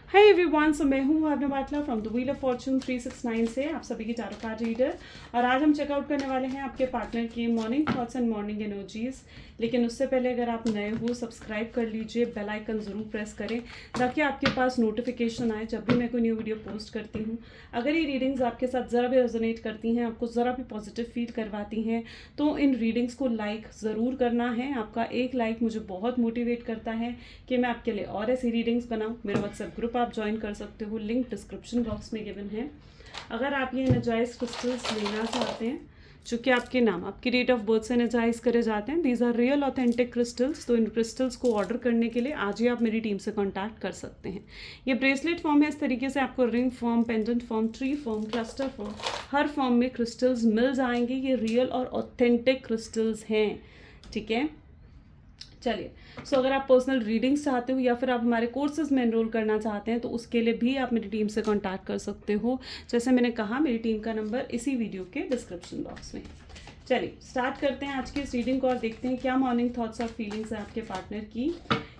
Hi everyone, so मैं हूँ Bhavna Batla from the wheel of fortune 369 से आप सभी की टैरो कार्ड रीडर। और आज हम चेकआउट करने वाले हैं आपके पार्टनर की morning thoughts and morning energies. लेकिन उससे पहले अगर आप नए हो, सब्सक्राइब कर लीजिए, बेल आइकन ज़रूर प्रेस करें ताकि आपके पास नोटिफिकेशन आए जब भी मैं कोई न्यू वीडियो पोस्ट करती हूँ। अगर ये रीडिंग्स आपके साथ ज़रा भी रेजोनेट करती हैं, आपको ज़रा भी पॉजिटिव फील करवाती हैं, तो इन रीडिंग्स को लाइक ज़रूर करना है। आपका एक लाइक मुझे बहुत मोटिवेट करता है कि मैं आपके लिए और ऐसी रीडिंग्स बनाऊँ। मेरा व्हाट्सएप ग्रुप आप ज्वाइन कर सकते हो, लिंक डिस्क्रिप्शन बॉक्स में गिवन है। अगर आप ये एनर्जाइज क्रिस्टल्स लेना चाहते हैं, चूँकि आपके नाम आपकी डेट ऑफ बर्थ से एनर्जाइज करे जाते हैं, these are real authentic crystals, तो इन क्रिस्टल्स को ऑर्डर करने के लिए आज ही आप मेरी टीम से कांटेक्ट कर सकते हैं। ये ब्रेसलेट फॉर्म है, इस तरीके से आपको ring form, pendant form, tree form, cluster form, हर फॉर्म में क्रिस्टल्स मिल जाएंगे। ये रियल और ऑथेंटिक क्रिस्टल्स हैं, ठीक है। चलिए, सो अगर आप पर्सनल रीडिंग्स चाहते हो या फिर आप हमारे कोर्सेज में एनरोल करना चाहते हैं तो उसके लिए भी आप मेरी टीम से कांटेक्ट कर सकते हो। जैसे मैंने कहा, मेरी टीम का नंबर इसी वीडियो के डिस्क्रिप्शन बॉक्स में है। चलिए स्टार्ट करते हैं आज की इस रीडिंग को और देखते हैं क्या मॉर्निंग थॉट्स और फीलिंग्स है आपके पार्टनर की।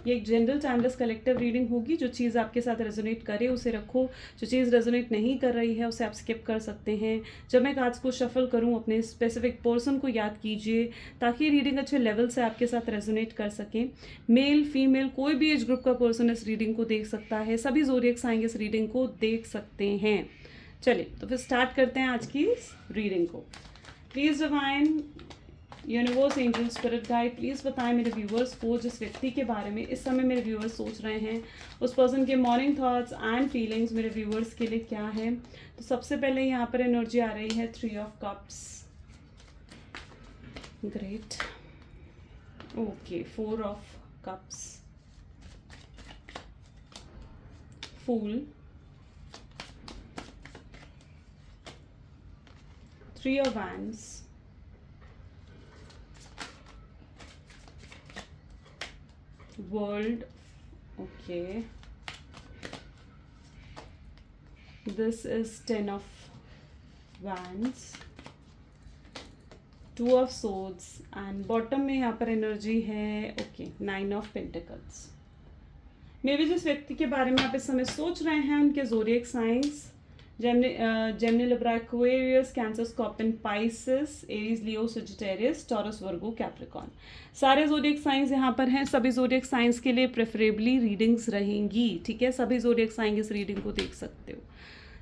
ये एक जनरल टाइमलेस कलेक्टिव रीडिंग होगी। जो चीज़ आपके साथ रेजोनेट करे उसे रखो, जो चीज़ रेजोनेट नहीं कर रही है उसे आप स्किप कर सकते हैं। जब मैं कार्ड्स को शफल करूं, अपने स्पेसिफिक पर्सन को याद कीजिए ताकि रीडिंग अच्छे लेवल से आपके साथ रेजोनेट कर सकें। मेल फीमेल कोई भी एज ग्रुप का पर्सन इस रीडिंग को देख सकता है, सभी ज़ोडिएक साइन इस रीडिंग को देख सकते हैं। चलिए तो फिर स्टार्ट करते हैं आज की इस रीडिंग को। Please divine, universe, angel, spirit guide, please बताएं मेरे व्यूवर्स को, जिस व्यक्ति के बारे में इस समय मेरे व्यूवर्स सोच रहे हैं, उस पर्सन के मॉर्निंग थॉट्स एंड फीलिंग्स मेरे व्यूवर्स के लिए क्या है। तो सबसे पहले यहाँ पर एनर्जी आ रही है 3 of cups, great, okay, 4 of cups, fool, 3 of wands, world, okay, this is 10 of wands, 2 of swords and bottom में यहाँ पर एनर्जी है ओके 9 ऑफ पेंटिकल्स। मे भी जिस व्यक्ति के बारे में आप इस समय सोच रहे हैं उनके zodiac signs Gemini, Libra, Aquarius, Cancer, Scorpion, Pisces, Aries, Leo, Sagittarius, Taurus, Virgo, Capricorn, सारे ज़ोडिएक साइंस यहाँ पर हैं। सभी ज़ोडिएक साइंस के लिए प्रेफरेबली रीडिंग्स रहेंगी, ठीक है। सभी ज़ोडिएक साइंस इस रीडिंग को देख सकते हो।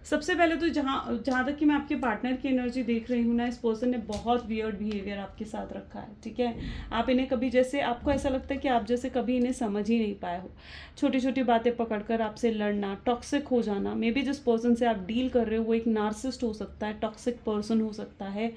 सबसे पहले तो जहाँ तक कि मैं आपके पार्टनर की एनर्जी देख रही हूँ ना, इस पर्सन ने बहुत वियर्ड बिहेवियर आपके साथ रखा है, ठीक है। आप इन्हें कभी, जैसे आपको ऐसा लगता है कि आप जैसे कभी इन्हें समझ ही नहीं पाए हो। छोटी छोटी बातें पकड़कर आपसे लड़ना, टॉक्सिक हो जाना। मे बी जिस पर्सन से आप डील कर रहे हो वो एक नार्सिसिस्ट हो सकता है, टॉक्सिक पर्सन हो सकता है।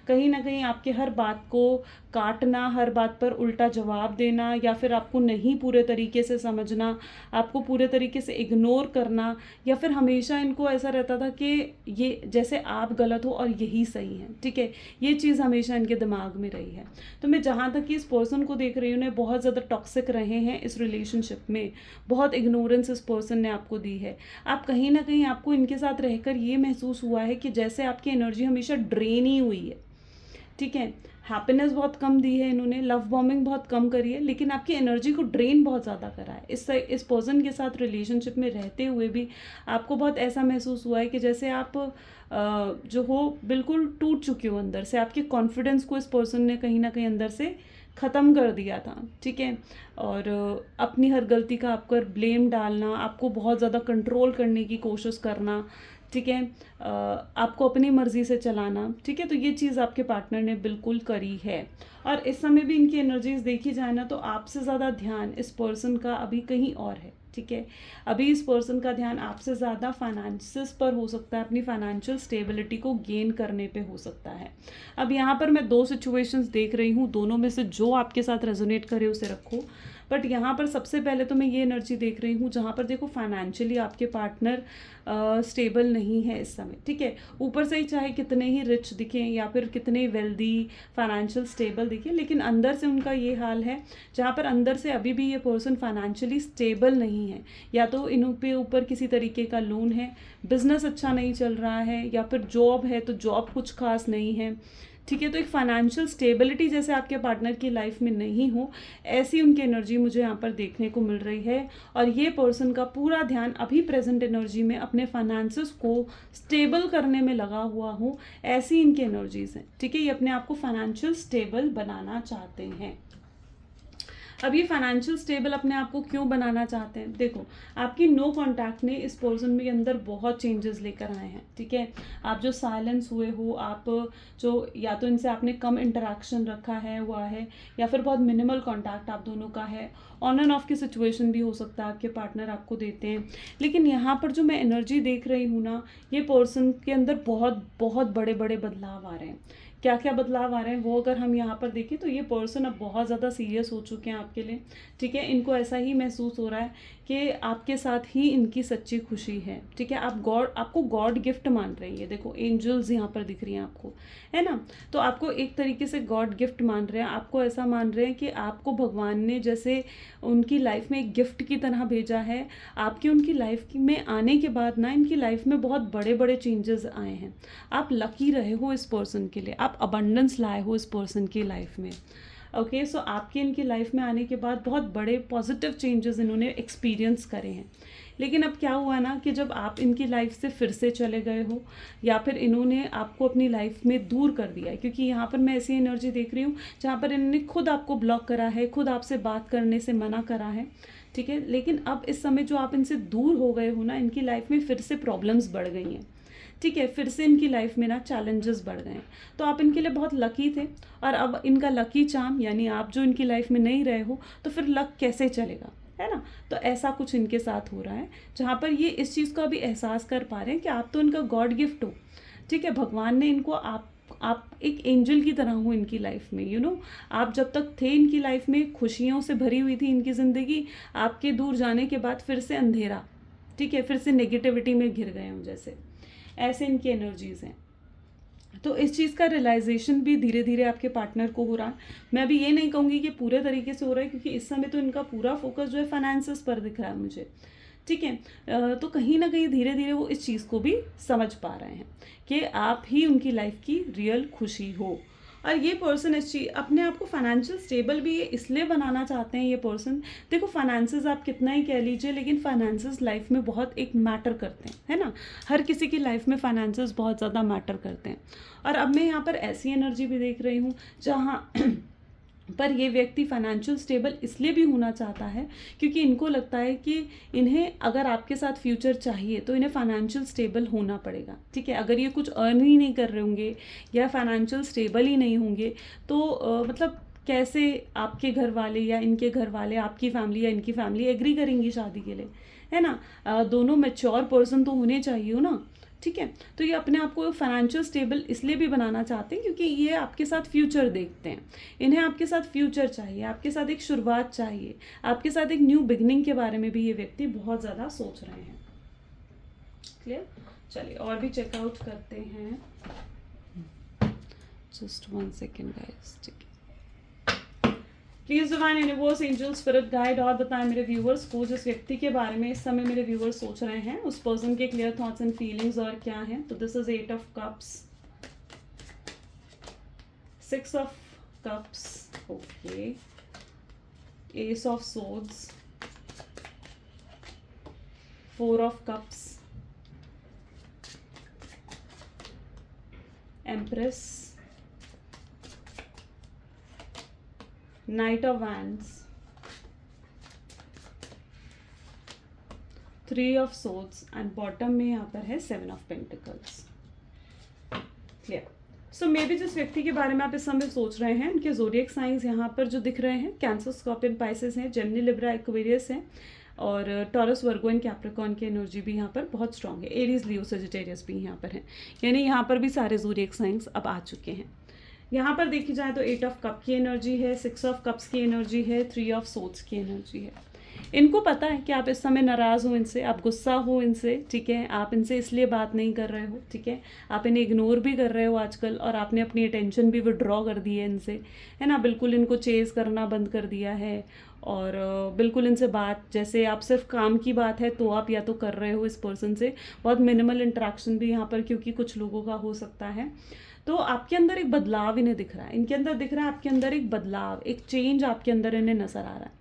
कहीं ना कहीं आपके हर बात को काटना, हर बात पर उल्टा जवाब देना, या फिर आपको नहीं पूरे तरीके से समझना, आपको पूरे तरीके से इग्नोर करना, या फिर हमेशा इनको ऐसा रहता था कि ये जैसे आप गलत हो और यही सही है, ठीक है। ये चीज़ हमेशा इनके दिमाग में रही है। तो मैं जहाँ तक कि इस पर्सन को देख रही हूँ ना, बहुत ज़्यादा टॉक्सिक रहे हैं इस रिलेशनशिप में, बहुत इग्नोरेंस इस पर्सन ने आपको दी है। आप कहीं ना कहीं, आपको इनके साथ रहकर ये महसूस हुआ है कि जैसे आपकी एनर्जी हमेशा ड्रेन ही हुई है, ठीक है। हैप्पीनेस बहुत कम दी है इन्होंने, लव बॉम्बिंग बहुत कम करी है, लेकिन आपकी एनर्जी को ड्रेन बहुत ज़्यादा करा है। इस पर्सन के साथ रिलेशनशिप में रहते हुए भी आपको बहुत ऐसा महसूस हुआ है कि जैसे आप जो हो बिल्कुल टूट चुके हो अंदर से। आपके कॉन्फिडेंस को इस पर्सन ने कहीं ना कहीं अंदर से ख़त्म कर दिया था, ठीक है। और अपनी हर गलती का आप पर ब्लेम डालना, आपको बहुत ज़्यादा कंट्रोल करने की कोशिश करना, ठीक है, आपको अपनी मर्ज़ी से चलाना, ठीक है। तो ये चीज़ आपके पार्टनर ने बिल्कुल करी है। और इस समय भी इनकी एनर्जीज देखी जाए ना, तो आपसे ज़्यादा ध्यान इस पर्सन का अभी कहीं और है, ठीक है। अभी इस पर्सन का ध्यान आपसे ज़्यादा फाइनेंसिस पर हो सकता है, अपनी फाइनेंशियल स्टेबिलिटी को गेन करने पे हो सकता है। अब यहाँ पर मैं 2 सिचुएशंस देख रही हूँ, दोनों में से जो आपके साथ रेजोनेट करे उसे रखो। बट यहाँ पर सबसे पहले तो मैं ये एनर्जी देख रही हूँ जहाँ पर देखो फाइनेंशियली आपके पार्टनर स्टेबल नहीं है इस समय, ठीक है। ऊपर से ही चाहे कितने ही रिच दिखें या फिर कितने वेल्दी, फाइनेंशियल स्टेबल दिखें, लेकिन अंदर से उनका ये हाल है जहाँ पर अंदर से अभी भी ये पर्सन फाइनेंशियली स्टेबल नहीं है। या तो इन पे ऊपर किसी तरीके का लोन है, बिजनेस अच्छा नहीं चल रहा है, या फिर जॉब है तो जॉब कुछ खास नहीं है, ठीक है। तो एक फाइनेंशियल स्टेबिलिटी जैसे आपके पार्टनर की लाइफ में नहीं हो, ऐसी उनकी एनर्जी मुझे यहाँ पर देखने को मिल रही है। और ये पर्सन का पूरा ध्यान अभी प्रेजेंट एनर्जी में अपने फाइनेंसेस को स्टेबल करने में लगा हुआ हो, ऐसी इनकी एनर्जीज हैं। ठीक है, ये अपने आप को फाइनेंशियल स्टेबल बनाना चाहते हैं। अब ये फाइनेंशियल स्टेबल अपने आप को क्यों बनाना चाहते हैं? देखो, आपकी नो कांटेक्ट ने इस पर्सन के अंदर बहुत चेंजेस लेकर आए हैं। ठीक है, आप जो साइलेंस हुए हो, आप जो या तो इनसे आपने कम इंटरेक्शन रखा है हुआ है, या फिर बहुत मिनिमल कांटेक्ट आप दोनों का है, ऑन एंड ऑफ की सिचुएशन भी हो सकता है आपके पार्टनर आपको देते हैं। लेकिन यहाँ पर जो मैं एनर्जी देख रही हूँ ना, ये पर्सन के अंदर बहुत बहुत बड़े बड़े बदलाव आ रहे हैं। क्या क्या बदलाव आ रहे हैं वो अगर हम यहाँ पर देखें तो ये पर्सन अब बहुत ज़्यादा सीरियस हो चुके हैं आपके लिए। ठीक है, इनको ऐसा ही महसूस हो रहा है कि आपके साथ ही इनकी सच्ची खुशी है। ठीक है, आपको गॉड गिफ्ट मान रही है। देखो, एंजल्स यहाँ पर दिख रही हैं आपको, है ना। तो आपको एक तरीके से गॉड गिफ्ट मान रहे हैं, आपको ऐसा मान रहे हैं कि आपको भगवान ने जैसे उनकी लाइफ में एक गिफ्ट की तरह भेजा है। आपकी उनकी लाइफ में आने के बाद ना इनकी लाइफ में बहुत बड़े बड़े चेंजेस आए हैं। आप लकी रहे हो इस पर्सन के लिए, आप अबंडेंस लाए हो इस पर्सन की लाइफ में। ओके, सो आपके इनकी लाइफ में आने के बाद बहुत बड़े पॉजिटिव चेंजेस इन्होंने एक्सपीरियंस करे हैं। लेकिन अब क्या हुआ ना कि जब आप इनकी लाइफ से फिर से चले गए हो, या फिर इन्होंने आपको अपनी लाइफ में दूर कर दिया है, क्योंकि यहाँ पर मैं ऐसी एनर्जी देख रही हूँ जहाँ पर इन्होंने खुद आपको ब्लॉक करा है, खुद आपसे बात करने से मना करा है। ठीक है, लेकिन अब इस समय जो आप इनसे दूर हो गए हो ना, इनकी लाइफ में फिर से प्रॉब्लम्स बढ़ गई हैं। ठीक है, फिर से इनकी लाइफ में ना चैलेंजेस बढ़ गए हैं। तो आप इनके लिए बहुत लकी थे, और अब इनका लकी चार्म यानी आप जो इनकी लाइफ में नहीं रहे हो, तो फिर लक कैसे चलेगा, है ना। तो ऐसा कुछ इनके साथ हो रहा है जहाँ पर ये इस चीज़ को अभी एहसास कर पा रहे हैं कि आप तो इनका गॉड गिफ्ट हो। ठीक है, भगवान ने इनको आप एक एंजल की तरह हो इनकी लाइफ में, आप जब तक थे इनकी लाइफ में खुशियों से भरी हुई थी इनकी ज़िंदगी, आपके दूर जाने के बाद फिर से अंधेरा। ठीक है, फिर से नेगेटिविटी में घिर गए हों जैसे, ऐसे इनकी एनर्जीज हैं। तो इस चीज़ का रियलाइजेशन भी धीरे धीरे आपके पार्टनर को हो रहा है। मैं अभी ये नहीं कहूँगी कि पूरे तरीके से हो रहा है, क्योंकि इस समय तो इनका पूरा फोकस जो है फाइनेंसेस पर दिख रहा है मुझे। ठीक है, तो कहीं ना कहीं धीरे धीरे वो इस चीज़ को भी समझ पा रहे हैं कि आप ही उनकी लाइफ की रियल खुशी हो। और ये पर्सन अपने आप को फाइनेंशियल स्टेबल भी इसलिए बनाना चाहते हैं ये पर्सन। देखो, फाइनेंसेस आप कितना ही कह लीजिए, लेकिन फाइनेंसेस लाइफ में बहुत एक मैटर करते हैं, है ना। हर किसी की लाइफ में फाइनेंसेस बहुत ज़्यादा मैटर करते हैं। और अब मैं यहाँ पर ऐसी एनर्जी भी देख रही हूँ जहाँ पर ये व्यक्ति फाइनेंशियल स्टेबल इसलिए भी होना चाहता है क्योंकि इनको लगता है कि इन्हें अगर आपके साथ फ्यूचर चाहिए तो इन्हें फाइनेंशियल स्टेबल होना पड़ेगा। ठीक है, अगर ये कुछ अर्न ही नहीं कर रहे होंगे या फाइनेंशियल स्टेबल ही नहीं होंगे तो मतलब कैसे आपके घर वाले या इनके घर वाले, आपकी फैमिली या इनकी फैमिली एग्री करेंगी शादी के लिए, है ना। दोनों मैच्योर पर्सन तो होने चाहिए हो ना। ठीक है, तो ये अपने आप को फाइनेंशियल स्टेबल इसलिए भी बनाना चाहते हैं क्योंकि ये आपके साथ फ्यूचर देखते हैं। इन्हें आपके साथ फ्यूचर चाहिए, आपके साथ एक शुरुआत चाहिए, आपके साथ एक न्यू बिगनिंग के बारे में भी ये व्यक्ति बहुत ज़्यादा सोच रहे हैं। क्लियर? चलिए और भी चेकआउट करते हैं। Just 1 second guys. ठीक है, please divine universe, angel, spirit guide और बताएं मेरे व्यूवर्स को जिस व्यक्ति के बारे में इस समय मेरे व्यूवर्स सोच रहे हैं, उस पर्सन के क्लियर थॉट्स एंड फीलिंग्स और क्या हैं। तो this is 8 of cups, 6 of cups, okay, S of swords, 4 of cups, empress, night of wands, 3 of swords and bottom में यहाँ पर है 7 of pentacles. Clear? So may be जिस व्यक्ति के बारे में आप इस समय सोच रहे हैं उनके ज़ोडिएक साइंस यहाँ पर जो दिख रहे हैं कैंसर, स्कॉर्पियन, पाइसेस हैं, जेमिनी, लिब्रा, एक्वेरियस हैं, और टॉरस, वर्गो एंड कैप्रिकॉर्न की एनर्जी भी यहाँ पर बहुत स्ट्रांग है। एरीज, लियो, सजिटेरियस भी यहाँ पर है, यानी यहाँ पर भी सारे ज़ोडिएक साइंस अब आ चुके हैं। यहाँ पर देखी जाए तो 8 ऑफ कप की एनर्जी है, 6 ऑफ कप्स की एनर्जी है, 3 ऑफ सोर्ड्स की एनर्जी है। इनको पता है कि आप इस समय नाराज़ हो इनसे, आप गुस्सा हो इनसे। ठीक है, आप इनसे इसलिए बात नहीं कर रहे हो। ठीक है, आप इन्हें इग्नोर भी कर रहे हो आजकल, और आपने अपनी अटेंशन भी विड्रॉ कर दी है इनसे, है ना। बिल्कुल इनको चेज़ करना बंद कर दिया है, और बिल्कुल इनसे बात, जैसे आप सिर्फ काम की बात है तो आप या तो कर रहे हो इस पर्सन से, बहुत मिनिमल इंटरेक्शन भी यहाँ पर क्योंकि कुछ लोगों का हो सकता है। तो आपके अंदर एक बदलाव इन्हें दिख रहा है, इनके अंदर दिख रहा है आपके अंदर एक बदलाव, एक चेंज आपके अंदर इन्हें नज़र आ रहा है।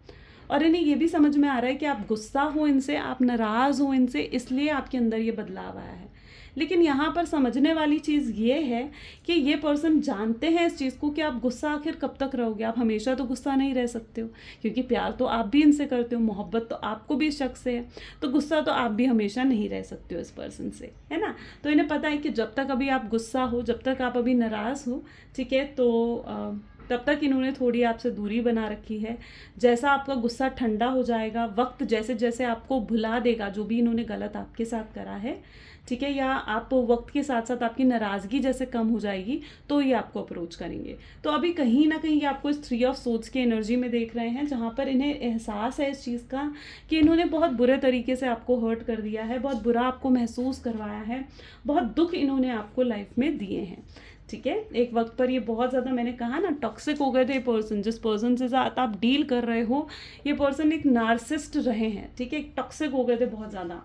और इन्हें ये भी समझ में आ रहा है कि आप गुस्सा हो इनसे, आप नाराज़ हो इनसे, इसलिए आपके अंदर ये बदलाव आया है। लेकिन यहाँ पर समझने वाली चीज़ ये है कि ये पर्सन जानते हैं इस चीज़ को कि आप गुस्सा आखिर कब तक रहोगे, आप हमेशा तो गुस्सा नहीं रह सकते हो, क्योंकि प्यार तो आप भी इनसे करते हो, मोहब्बत तो आपको भी इस शख्स से है, तो गुस्सा तो आप भी हमेशा नहीं रह सकते हो इस पर्सन से, है ना। तो इन्हें पता है कि जब तक अभी आप गुस्सा हो, जब तक आप अभी नाराज़ हो, ठीक है, तो तब तक इन्होंने थोड़ी आपसे दूरी बना रखी है। जैसा आपका गुस्सा ठंडा हो जाएगा, वक्त जैसे जैसे आपको भुला देगा जो भी इन्होंने गलत आपके साथ करा है, ठीक है, या आप वक्त के साथ साथ आपकी नाराज़गी जैसे कम हो जाएगी, तो ये आपको अप्रोच करेंगे। तो अभी कहीं ना कहीं ये आपको इस 3 ऑफ सोर्ड्स की एनर्जी में देख रहे हैं, जहाँ पर इन्हें एहसास है इस चीज़ का कि इन्होंने बहुत बुरे तरीके से आपको हर्ट कर दिया है, बहुत बुरा आपको महसूस करवाया है, बहुत दुख इन्होंने आपको लाइफ में दिए हैं, ठीक है। एक वक्त पर ये बहुत ज़्यादा, मैंने कहा ना, टॉक्सिक हो गए थे पर्सन, जिस पर्सन से साथ आप डील कर रहे हो, ये पर्सन एक नार्सिस्ट रहे हैं, ठीक है, टॉक्सिक हो गए थे बहुत ज़्यादा।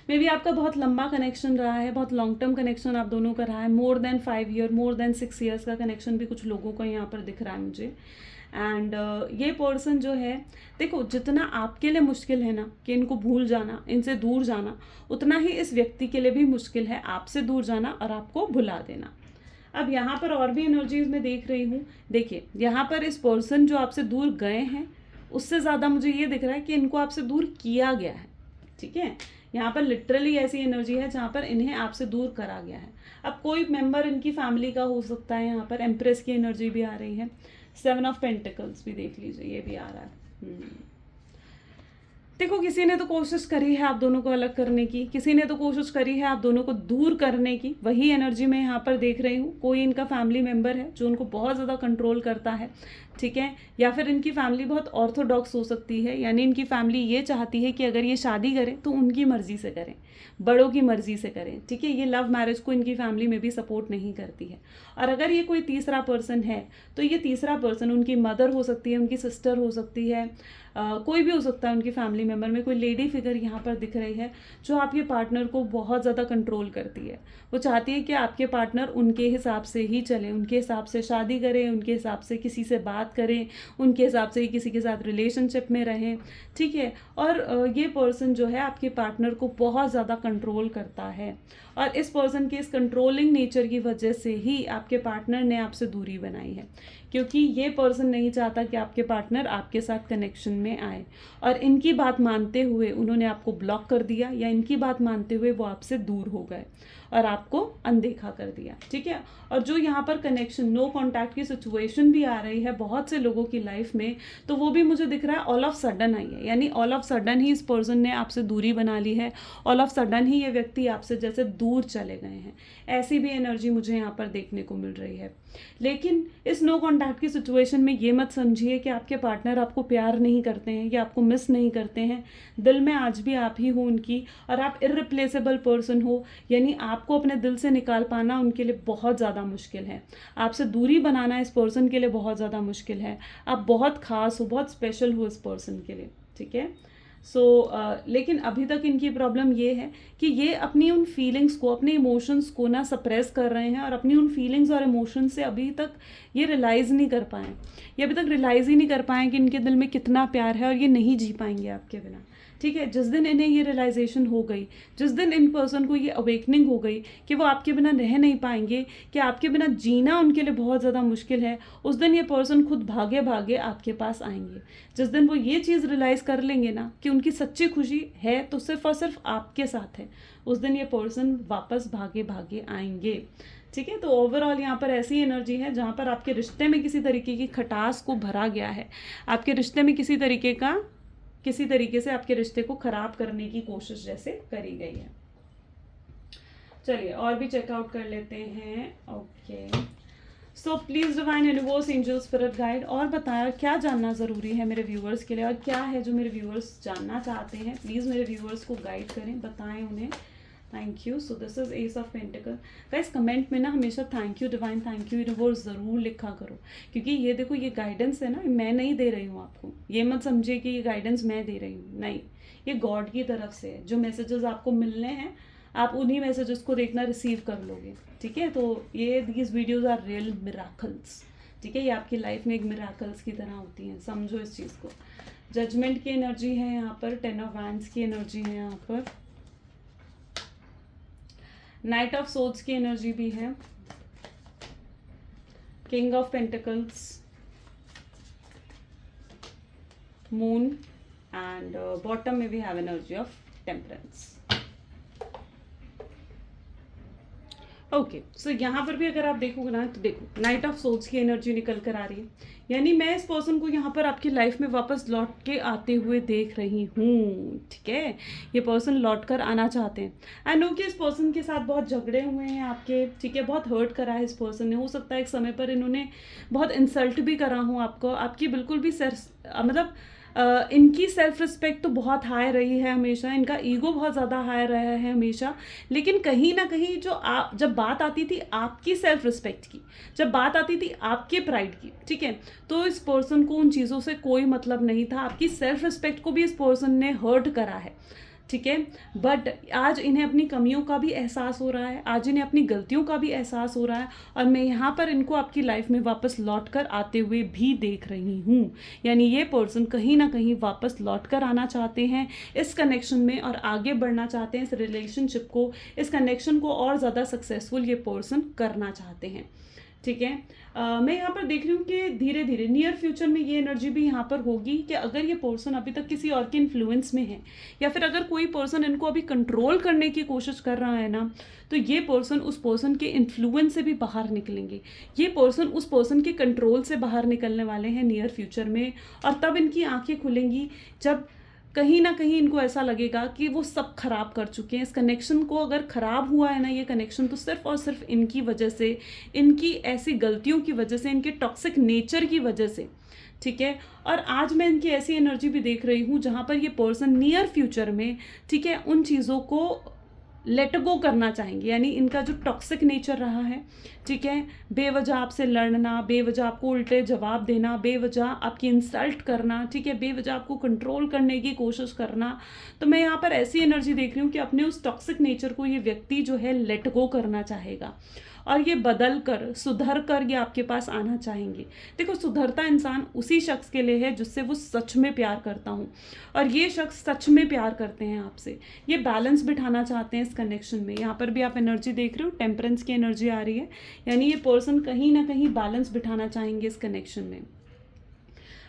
मे बी आपका बहुत लंबा कनेक्शन रहा है, बहुत लॉन्ग टर्म कनेक्शन आप दोनों का रहा है, more than 5 year, more than 6 years का कनेक्शन भी कुछ लोगों का यहाँ पर दिख रहा है मुझे। एंड ये पर्सन जो है, देखो, जितना आपके लिए मुश्किल है ना कि इनको भूल जाना, इनसे दूर जाना, उतना ही इस व्यक्ति के लिए भी मुश्किल है आपसे दूर जाना और आपको भुला देना। अब यहाँ पर और भी एनर्जीज में देख रही हूँ, देखिए यहाँ पर इस पर्सन जो आपसे दूर गए हैं, उससे ज़्यादा मुझे ये दिख रहा है कि इनको आपसे दूर किया गया है, ठीक है। यहाँ पर लिटरली ऐसी एनर्जी है जहाँ पर इन्हें आपसे दूर करा गया है। अब कोई मेंबर इनकी फैमिली का हो सकता है, यहाँ पर एम्प्रेस की एनर्जी भी आ रही है, 7 ऑफ पेंटिकल्स भी देख लीजिए, ये भी आ रहा है। देखो, किसी ने तो कोशिश करी है आप दोनों को अलग करने की, किसी ने तो कोशिश करी है आप दोनों को दूर करने की, वही एनर्जी मैं यहाँ पर देख रही हूँ। कोई इनका फैमिली मेंबर है जो उनको बहुत ज़्यादा कंट्रोल करता है, ठीक है, या फिर इनकी फैमिली बहुत ऑर्थोडॉक्स हो सकती है, यानी इनकी फैमिली ये चाहती है कि अगर ये शादी करें तो उनकी मर्जी से करें, बड़ों की मर्जी से करें, ठीक है। ये लव मैरिज को इनकी फैमिली में भी सपोर्ट नहीं करती है। और अगर ये कोई तीसरा पर्सन है तो ये तीसरा पर्सन उनकी मदर हो सकती है, उनकी सिस्टर हो सकती है, कोई भी हो सकता है उनकी फैमिली मेम्बर में। कोई लेडी फिगर यहाँ पर दिख रही है जो आपके पार्टनर को बहुत ज़्यादा कंट्रोल करती है। वो चाहती है कि आपके पार्टनर उनके हिसाब से ही चले, उनके हिसाब से शादी करें, उनके हिसाब से किसी से बात करें, उनके हिसाब से ही किसी के साथ रिलेशनशिप में रहें, ठीक है। और ये पर्सन जो है आपके पार्टनर को बहुत ज़्यादा कंट्रोल करता है, और इस पर्सन के इस कंट्रोलिंग नेचर की वजह से ही आपके पार्टनर ने आपसे दूरी बनाई है, क्योंकि ये पर्सन नहीं चाहता कि आपके पार्टनर आपके साथ कनेक्शन में आए, और इनकी बात मानते हुए उन्होंने आपको ब्लॉक कर दिया, या इनकी बात मानते हुए वो आपसे दूर हो गए और आपको अनदेखा कर दिया, ठीक है। और जो यहाँ पर कनेक्शन, नो कॉन्टैक्ट की सिचुएशन भी आ रही है बहुत से लोगों की लाइफ में, तो वो भी मुझे दिख रहा है ऑल ऑफ सडन आई है, यानी ऑल ऑफ सडन ही इस पर्सन ने आपसे दूरी बना ली है, ऑल ऑफ सडन ही ये व्यक्ति आपसे जैसे दूर चले गए हैं। ऐसी भी एनर्जी मुझे यहाँ पर देखने को मिल रही है। लेकिन इस नो कॉन्टैक्ट की सिचुएशन में ये मत समझिए कि आपके पार्टनर आपको प्यार नहीं करते हैं या आपको मिस नहीं करते हैं। दिल में आज भी आप ही हो उनकी, और आप इररिप्लेसेबल पर्सन हो, यानी आपको अपने दिल से निकाल पाना उनके लिए बहुत ज़्यादा मुश्किल है। आपसे दूरी बनाना इस पर्सन के लिए बहुत ज़्यादा मुश्किल है। आप बहुत खास हो, बहुत स्पेशल हो इस पर्सन के लिए, ठीक है। लेकिन अभी तक इनकी प्रॉब्लम ये है कि ये अपनी उन फीलिंग्स को, अपने इमोशंस को ना सप्रेस कर रहे हैं, और अपनी उन फीलिंग्स और इमोशंस से अभी तक ये रियलाइज़ नहीं कर पाए, ये अभी तक रियलाइज़ ही नहीं कर पाए कि इनके दिल में कितना प्यार है, और ये नहीं जी पाएंगे आपके बिना, ठीक है। जिस दिन इन्हें ये रियलाइजेशन हो गई, जिस दिन इन पर्सन को ये अवेकनिंग हो गई कि वो आपके बिना रह नहीं पाएंगे, कि आपके बिना जीना उनके लिए बहुत ज़्यादा मुश्किल है, उस दिन ये पर्सन खुद भागे भागे आपके पास आएंगे। जिस दिन वो ये चीज़ रियलाइज़ कर लेंगे ना कि उनकी सच्ची खुशी है तो सिर्फ और सिर्फ आपके साथ है, उस दिन ये पर्सन वापस भागे भागे आएंगे, ठीक है। तो ओवरऑल यहाँ पर ऐसी एनर्जी है जहाँ पर आपके रिश्ते में किसी तरीके की खटास को भरा गया है, आपके रिश्ते में किसी तरीके से आपके रिश्ते को खराब करने की कोशिश जैसे करी गई है। चलिए और भी चेकआउट कर लेते हैं। Okay, so please divine universe, angel, spirit guide, और बताया क्या जानना ज़रूरी है मेरे व्यूअर्स के लिए, और क्या है जो मेरे व्यूअर्स जानना चाहते हैं। प्लीज़ मेरे व्यूअर्स को गाइड करें, बताएं उन्हें। Thank you. So this is S of pentacle. Guys comment में ना हमेशा thank you divine, thank you universe ज़रूर लिखा करो, क्योंकि ये देखो, ये गाइडेंस है ना, मैं नहीं दे रही हूँ आपको। ये मत समझिए कि ये गाइडेंस मैं दे रही हूँ, नहीं, ये गॉड की तरफ से है। जो मैसेजेस आपको मिलने हैं आप उन्हीं मैसेजेस को देखना रिसीव कर लोगे, ठीक है। तो ये these videos are real miracles, ठीक है। ये आपकी लाइफ में एक मिराकल्स की तरह होती हैं, समझो इस चीज़ को। जजमेंट की एनर्जी है यहाँ पर, 10 ऑफ वैंड्स की एनर्जी है यहाँ पर, नाइट ऑफ सोर्ड्स की एनर्जी भी है, king of pentacles, moon and bottom में भी have energy of temperance. Okay, so यहाँ पर भी अगर आप देखोगे ना तो देखो नाइट ऑफ सोल्स की एनर्जी निकल कर आ रही है, यानी मैं इस पर्सन को यहाँ पर आपकी लाइफ में वापस लौट के आते हुए देख रही हूँ, ठीक है। ये पर्सन लौट कर आना चाहते हैं। आई नो कि इस पर्सन के साथ बहुत झगड़े हुए हैं आपके, ठीक है, बहुत हर्ट करा है इस पर्सन ने। हो सकता है एक समय पर इन्होंने बहुत इंसल्ट भी करा हो आपको, आपकी बिल्कुल भी मतलब इनकी सेल्फ रिस्पेक्ट तो बहुत हाई रही है हमेशा, इनका ईगो बहुत ज़्यादा हाई रहा है हमेशा, लेकिन कहीं ना कहीं जो जब बात आती थी आपकी सेल्फ रिस्पेक्ट की, जब बात आती थी आपके प्राइड की, ठीक है, तो इस पर्सन को उन चीज़ों से कोई मतलब नहीं था। आपकी सेल्फ रिस्पेक्ट को भी इस पर्सन ने हर्ट करा है, ठीक है। बट आज इन्हें अपनी कमियों का भी एहसास हो रहा है, आज इन्हें अपनी गलतियों का भी एहसास हो रहा है, और मैं यहाँ पर इनको आपकी लाइफ में वापस लौट कर आते हुए भी देख रही हूँ। यानी ये पर्सन कहीं ना कहीं वापस लौट कर आना चाहते हैं इस कनेक्शन में और आगे बढ़ना चाहते हैं इस रिलेशनशिप को, इस कनेक्शन को और ज़्यादा सक्सेसफुल ये पर्सन करना चाहते हैं, ठीक है। मैं यहाँ पर देख रही हूँ कि धीरे धीरे नियर फ्यूचर में ये एनर्जी भी यहाँ पर होगी कि अगर ये पर्सन अभी तक किसी और के इन्फ्लुएंस में है, या फिर अगर कोई पर्सन इनको अभी कंट्रोल करने की कोशिश कर रहा है ना, तो ये पर्सन उस पर्सन के इन्फ्लुएंस से भी बाहर निकलेंगे। ये पर्सन उस पर्सन के कंट्रोल से बाहर निकलने वाले हैं नियर फ्यूचर में, और तब इनकी आंखें खुलेंगी जब कहीं ना कहीं इनको ऐसा लगेगा कि वो सब खराब कर चुके हैं। इस कनेक्शन को अगर खराब हुआ है ना ये कनेक्शन, तो सिर्फ और सिर्फ इनकी वजह से, इनकी ऐसी गलतियों की वजह से, इनके टॉक्सिक नेचर की वजह से, ठीक है। और आज मैं इनकी ऐसी एनर्जी भी देख रही हूँ जहाँ पर ये पर्सन नियर फ्यूचर में, ठीक है, उन चीज़ों को लेट गो करना चाहेंगे। यानी इनका जो टॉक्सिक नेचर रहा है, ठीक है, बेवजह आपसे लड़ना, बेवजह आपको उल्टे जवाब देना, बेवजह आपकी इंसल्ट करना, ठीक है, बेवजह आपको कंट्रोल करने की कोशिश करना, तो मैं यहाँ पर ऐसी एनर्जी देख रही हूँ कि अपने उस टॉक्सिक नेचर को ये व्यक्ति जो है लेट गो करना चाहेगा, और ये बदल कर, सुधर कर ये आपके पास आना चाहेंगे। देखो, सुधरता इंसान उसी शख्स के लिए है जिससे वो सच में प्यार करता हूँ, और ये शख्स सच में प्यार करते हैं आपसे। ये बैलेंस बिठाना चाहते हैं इस कनेक्शन में। यहाँ पर भी आप एनर्जी देख रहे हो, टेम्परेंस की एनर्जी आ रही है, यानी ये पर्सन कहीं ना कहीं बैलेंस बिठाना चाहेंगे इस कनेक्शन में।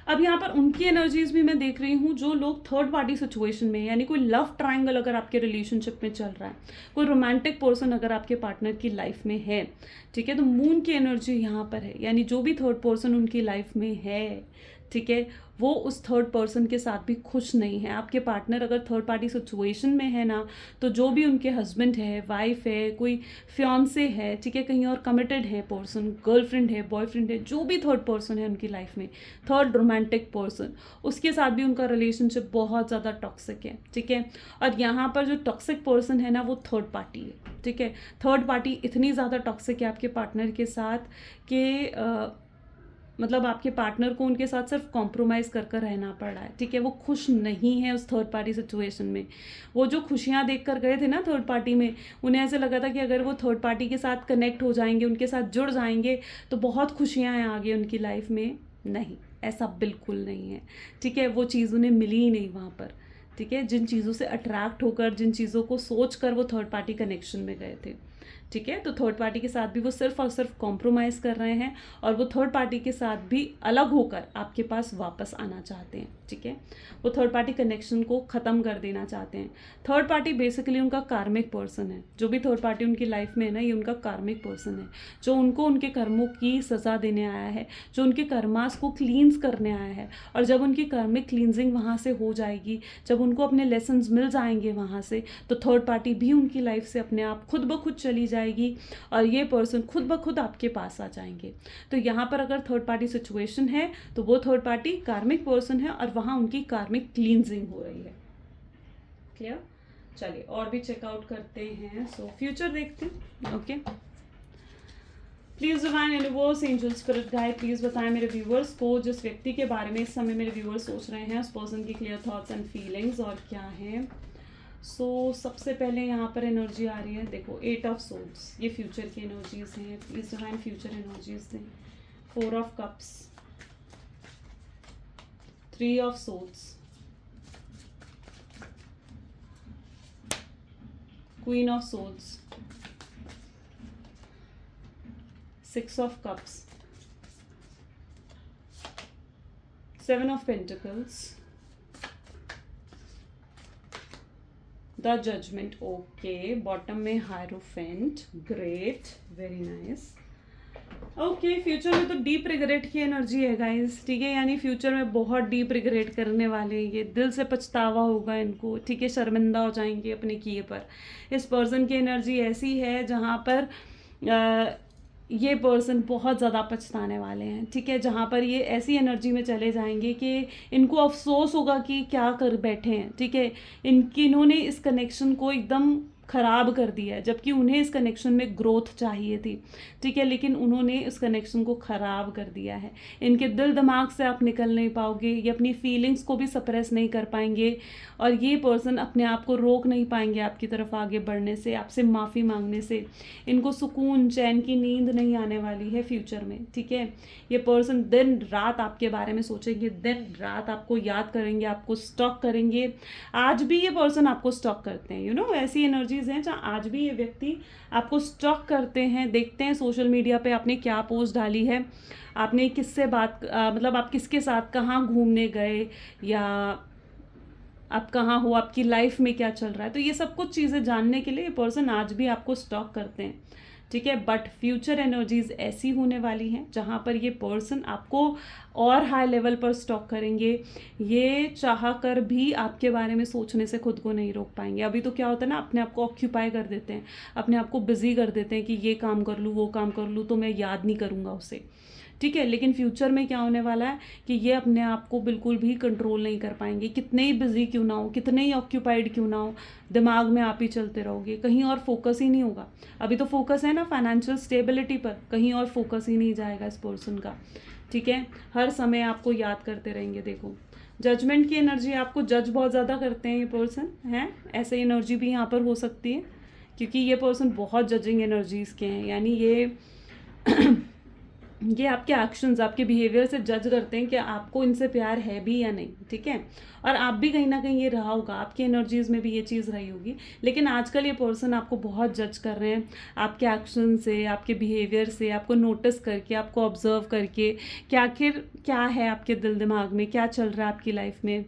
अब यहाँ पर उनकी एनर्जीज भी मैं देख रही हूँ जो लोग थर्ड पार्टी सिचुएशन में, यानी कोई लव ट्रायंगल अगर आपके रिलेशनशिप में चल रहा है, कोई रोमांटिक पर्सन अगर आपके पार्टनर की लाइफ में है, ठीक है, तो मून की एनर्जी यहाँ पर है। यानी जो भी थर्ड पर्सन उनकी लाइफ में है, ठीक है, वो उस थर्ड पर्सन के साथ भी खुश नहीं है। आपके पार्टनर अगर थर्ड पार्टी सिचुएशन में है ना, तो जो भी उनके हस्बैंड है, वाइफ है, कोई फियांसे है, ठीक है, कहीं और कमिटेड है पर्सन, गर्लफ्रेंड है, बॉयफ्रेंड है, जो भी थर्ड पर्सन है उनकी लाइफ में, थर्ड रोमांटिक पर्सन, उसके साथ भी उनका रिलेशनशिप बहुत ज़्यादा टॉक्सिक है, ठीक है। और यहाँ पर जो टॉक्सिक पर्सन है ना, वो थर्ड पार्टी है, ठीक है। थर्ड पार्टी इतनी ज़्यादा टॉक्सिक है आपके पार्टनर के साथ कि मतलब आपके पार्टनर को उनके साथ सिर्फ कॉम्प्रोमाइज़ कर कर रहना पड़ रहा है, ठीक है। वो खुश नहीं है उस थर्ड पार्टी सिचुएशन में। वो जो खुशियाँ देख कर गए थे ना थर्ड पार्टी में, उन्हें ऐसे लगा था कि अगर वो थर्ड पार्टी के साथ कनेक्ट हो जाएंगे, उनके साथ जुड़ जाएंगे, तो बहुत खुशियाँ हैं आगे उनकी लाइफ में। नहीं, ऐसा बिल्कुल नहीं है, ठीक है। वो चीज़ उन्हें मिली ही नहीं वहाँ पर, ठीक है। जिन चीज़ों से अट्रैक्ट होकर, जिन चीज़ों को सोच कर वो थर्ड पार्टी कनेक्शन में गए थे, ठीक है, तो थर्ड पार्टी के साथ भी वो सिर्फ और सिर्फ कॉम्प्रोमाइज़ कर रहे हैं, और वो थर्ड पार्टी के साथ भी अलग होकर आपके पास वापस आना चाहते हैं, ठीक है। वो थर्ड पार्टी कनेक्शन को ख़त्म कर देना चाहते हैं। थर्ड पार्टी बेसिकली उनका कार्मिक पर्सन है। जो भी थर्ड पार्टी उनकी लाइफ में है ना, ये उनका कार्मिक पर्सन है, जो उनको उनके कर्मों की सज़ा देने आया है, जो उनके कर्मास को क्लींस करने आया है। और जब उनकी कार्मिक क्लींजिंग वहाँ से हो जाएगी, जब उनको अपने लेसन्स मिल जाएंगे वहाँ से, तो थर्ड पार्टी भी उनकी लाइफ से अपने आप खुद ब खुद चली जाएगी, और ये पर्सन खुद ब खुद आपके पास आ जाएंगे। तो यहाँ पर अगर थर्ड पार्टी सिचुएशन है, तो वो थर्ड पार्टी कार्मिक पर्सन है, और वहाँ उनकी कार्मिक क्लींजिंग हो रही है। क्लियर? चलिए और भी चेकआउट करते हैं। सो फ्यूचर देखते हैं। Okay, please divine universe, angel spirit guide, please बताएं मेरे व्यूवर्स को जिस व्यक्ति के बारे में इस समय मेरे व्यूवर्स सोच रहे हैं, उस पर्सन की क्लियर थॉट्स एंड फीलिंग्स और क्या है। सो सबसे पहले यहाँ पर एनर्जी आ रही है, देखो 8 ऑफ सोर्ड्स, ये फ्यूचर की एनर्जीज हैं, प्लीज डिवाइन फ्यूचर एनर्जीज दें। 4 of cups, 3 of swords, queen of swords, 6 of cups, 7 of pentacles, the judgement. Okay, bottom में hierophant, great, very nice. Okay, future में तो डीप रिग्रेट की energy है guys, ठीक है, यानी फ्यूचर में बहुत डीप रिग्रेट करने वाले हैं ये, दिल से पछतावा होगा इनको, ठीक है, शर्मिंदा हो जाएंगे अपने किए पर। इस पर्सन की एनर्जी ऐसी है जहाँ पर ये पर्सन बहुत ज़्यादा पछताने वाले हैं, ठीक है, जहाँ पर ये ऐसी एनर्जी में चले जाएंगे कि इनको अफसोस होगा कि क्या कर बैठे हैं, ठीक है, इन्होंने इस कनेक्शन को एकदम ख़राब कर दिया है, जबकि उन्हें इस कनेक्शन में ग्रोथ चाहिए थी, ठीक है, लेकिन उन्होंने इस कनेक्शन को ख़राब कर दिया है। इनके दिल दिमाग से आप निकल नहीं पाओगे, ये अपनी फीलिंग्स को भी सप्रेस नहीं कर पाएंगे, और ये पर्सन अपने आप को रोक नहीं पाएंगे आपकी तरफ आगे बढ़ने से, आपसे माफ़ी मांगने से। इनको सुकून चैन की नींद नहीं आने वाली है फ्यूचर में, ठीक है। ये पर्सन दिन रात आपके बारे में सोचेंगे, दिन रात आपको याद करेंगे, आपको स्टॉक करेंगे। आज भी ये पर्सन आपको स्टॉक करते हैं, ऐसी एनर्जीज हैं जहाँ आज भी ये व्यक्ति आपको स्टॉक करते हैं, देखते हैं सोशल मीडिया पे आपने क्या पोस्ट डाली है, आपने किससे बात मतलब आप किसके साथ कहाँ घूमने गए, या आप कहाँ हो, आपकी लाइफ में क्या चल रहा है। तो ये सब कुछ चीज़ें जानने के लिए ये पर्सन आज भी आपको स्टॉक करते हैं, ठीक है। बट फ्यूचर एनर्जीज ऐसी होने वाली हैं जहाँ पर ये पर्सन आपको और हाई लेवल पर स्टॉक करेंगे। ये चाह कर भी आपके बारे में सोचने से खुद को नहीं रोक पाएंगे। अभी तो क्या होता है ना, अपने आप को ऑक्यूपाई कर देते हैं, अपने आप को बिजी कर देते हैं कि ये काम कर लूँ, वो काम कर लूँ, तो मैं याद नहीं करूँगा उसे, ठीक है। लेकिन फ्यूचर में क्या होने वाला है कि ये अपने आप को बिल्कुल भी कंट्रोल नहीं कर पाएंगे, कितने ही बिजी क्यों ना हो, कितने ही ऑक्यूपाइड क्यों ना हो, दिमाग में आप ही चलते रहोगे, कहीं और फोकस ही नहीं होगा। अभी तो फोकस है ना फाइनेंशियल स्टेबिलिटी पर, कहीं और फोकस ही नहीं जाएगा इस पर्सन का, ठीक है। हर समय आपको याद करते रहेंगे। देखो जजमेंट की एनर्जी, आपको जज बहुत ज़्यादा करते हैं ये पर्सन, हैं ऐसे एनर्जी भी यहाँ पर हो सकती है, क्योंकि ये पर्सन बहुत जजिंग एनर्जीज़ के हैं, यानी ये आपके एक्शंस, आपके बिहेवियर से जज करते हैं कि आपको इनसे प्यार है भी या नहीं, ठीक है। और आप भी कहीं ना कहीं ये रहा होगा, आपकी एनर्जीज़ में भी ये चीज़ रही होगी, लेकिन आजकल ये पर्सन आपको बहुत जज कर रहे हैं आपके एक्शन से, आपके बिहेवियर से, आपको नोटिस करके, आपको ऑब्जर्व करके कि आखिर क्या है आपके दिल दिमाग में, क्या चल रहा है आपकी लाइफ में।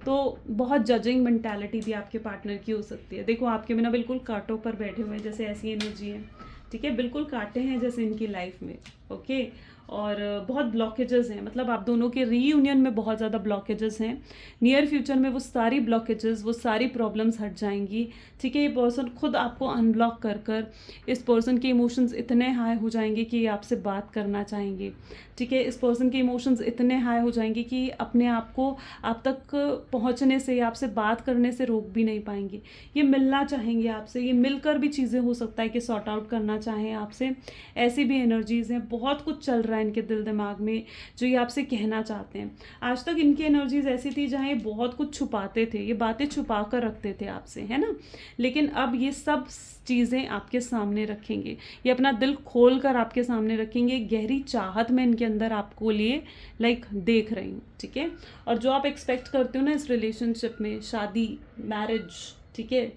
तो बहुत जजिंग मेंटालिटी भी आपके पार्टनर की हो सकती है। देखो आपके बिना बिल्कुल कांटों पर बैठे हुए हैं, जैसे ऐसी एनर्जी है, ठीक है, बिल्कुल कांटे हैं जैसे इनकी लाइफ में, ओके। और बहुत ब्लॉकेजेस हैं, मतलब आप दोनों के रीयूनियन में बहुत ज़्यादा ब्लॉकेजेस हैं। नियर फ्यूचर में वो सारी ब्लॉकेजेस, वो सारी प्रॉब्लम्स हट जाएंगी, ठीक है। ये पर्सन खुद आपको अनब्लॉक कर कर, इस पर्सन के इमोशंस इतने हाई हो जाएंगे कि ये आपसे बात करना चाहेंगे, ठीक है। इस पर्सन के इमोशंस इतने हाई हो जाएंगे कि अपने आप को आप तक पहुंचने से, आपसे बात करने से रोक भी नहीं पाएंगे। ये मिलना चाहेंगे आपसे, ये मिलकर भी चीज़ें हो सकता है कि सॉर्ट आउट करना चाहें आपसे। ऐसी भी एनर्जीज़ हैं, बहुत कुछ चल रहा है इनके दिल दिमाग में जो ये आपसे कहना चाहते हैं। आज तक इनकी एनर्जीज़ ऐसी थी जहाँ ये बहुत कुछ छुपाते थे, ये बातें छुपा कर रखते थे आपसे, है ना। लेकिन अब ये सब चीज़ें आपके सामने रखेंगे, ये अपना दिल खोल कर आपके सामने रखेंगे। गहरी चाहत में इनके अंदर आपको लिए देख रही हूँ, ठीक है। और जो आप एक्सपेक्ट करते हो ना इस रिलेशनशिप में, शादी, मैरिज, ठीक है,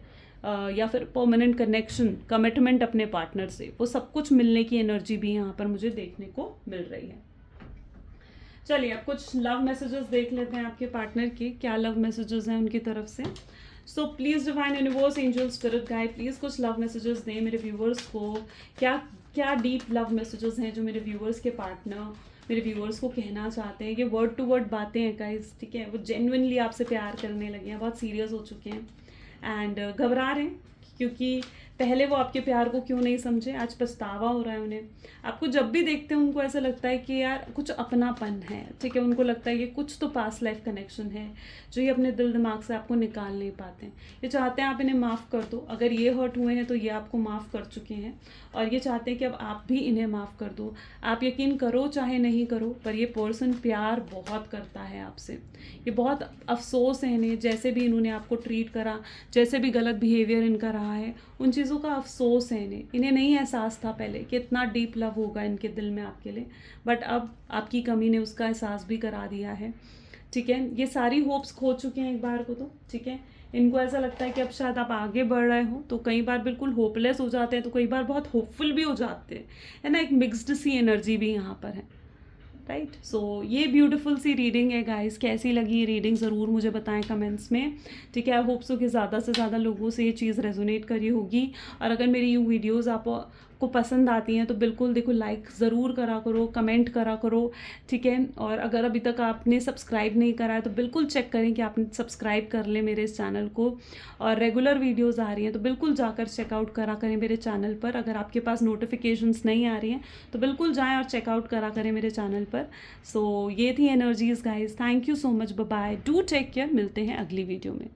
या फिर परमानेंट कनेक्शन, कमिटमेंट अपने पार्टनर से, वो सब कुछ मिलने की एनर्जी भी यहाँ पर मुझे देखने को मिल रही है। चलिए अब कुछ लव मैसेजेस देख लेते हैं आपके पार्टनर के, क्या लव मैसेजेस हैं उनकी तरफ से। So please divine universe, angel, spirit guide, please कुछ लव मैसेजेस दें मेरे व्यूवर्स को। क्या क्या डीप लव मैसेजेस हैं जो मेरे व्यूवर्स के पार्टनर मेरे व्यूवर्स को कहना चाहते हैं। ये वर्ड टू वर्ड बातें हैं गाइस, ठीक है। वो जेन्युइनली आपसे प्यार करने लगे हैं, बहुत सीरियस हो चुके हैं एंड घबरा रहे हैं, क्योंकि पहले वो आपके प्यार को क्यों नहीं समझे, आज पछतावा हो रहा है उन्हें। आपको जब भी देखते हैं उनको ऐसा लगता है कि यार कुछ अपनापन है, ठीक है, उनको लगता है कि कुछ तो पास्ट लाइफ कनेक्शन है जो ये अपने दिल दिमाग से आपको निकाल नहीं पाते हैं। ये चाहते हैं आप इन्हें माफ़ कर दो, अगर ये हर्ट हुए हैं तो ये आपको माफ़ कर चुके हैं, और ये चाहते हैं कि अब आप भी इन्हें माफ़ कर दो। आप यकीन करो चाहे नहीं करो, पर ये पर्सन प्यार बहुत करता है आपसे। ये बहुत अफसोस है इन्हें, जैसे भी इन्होंने आपको ट्रीट करा, जैसे भी गलत बिहेवियर इनका रहा है, उन चीज़ों का अफसोस है इन्हें। इन्हें नहीं एहसास था पहले कि इतना डीप लव होगा इनके दिल में आपके लिए, बट अब आपकी कमी ने उसका एहसास भी करा दिया है, ठीक है। ये सारी होप्स खो चुके हैं एक बार को तो, ठीक है। इनको ऐसा लगता है कि अब शायद आप आगे बढ़ रहे हो, तो कई बार बिल्कुल होपलेस हो जाते हैं, तो कई बार बहुत होपफुल भी हो जाते हैं, है ना। एक मिक्स्ड सी एनर्जी भी यहाँ पर है, राइट। सो ये ब्यूटीफुल सी रीडिंग है गाइस। कैसी लगी ये रीडिंग ज़रूर मुझे बताएं कमेंट्स में, ठीक है। आई होप सो कि ज़्यादा से ज़्यादा लोगों से ये चीज़ रेजोनेट करी होगी। और अगर मेरी ये वीडियोज़ आपको पसंद आती हैं तो बिल्कुल देखो लाइक ज़रूर करा करो, कमेंट करा करो, ठीक है। और अगर अभी तक आपने सब्सक्राइब नहीं करा है तो बिल्कुल चेक करें कि आपने सब्सक्राइब कर लें मेरे इस चैनल को। और रेगुलर वीडियोज़ आ रही हैं तो बिल्कुल जाकर चेकआउट करा करें मेरे चैनल पर। अगर आपके पास नोटिफिकेशंस नहीं आ रही हैं तो बिल्कुल जाएँ और चेकआउट करा करें मेरे चैनल पर। सो ये थी energies guys. Thank you so much, bye bye, do take care. मिलते हैं अगली वीडियो में।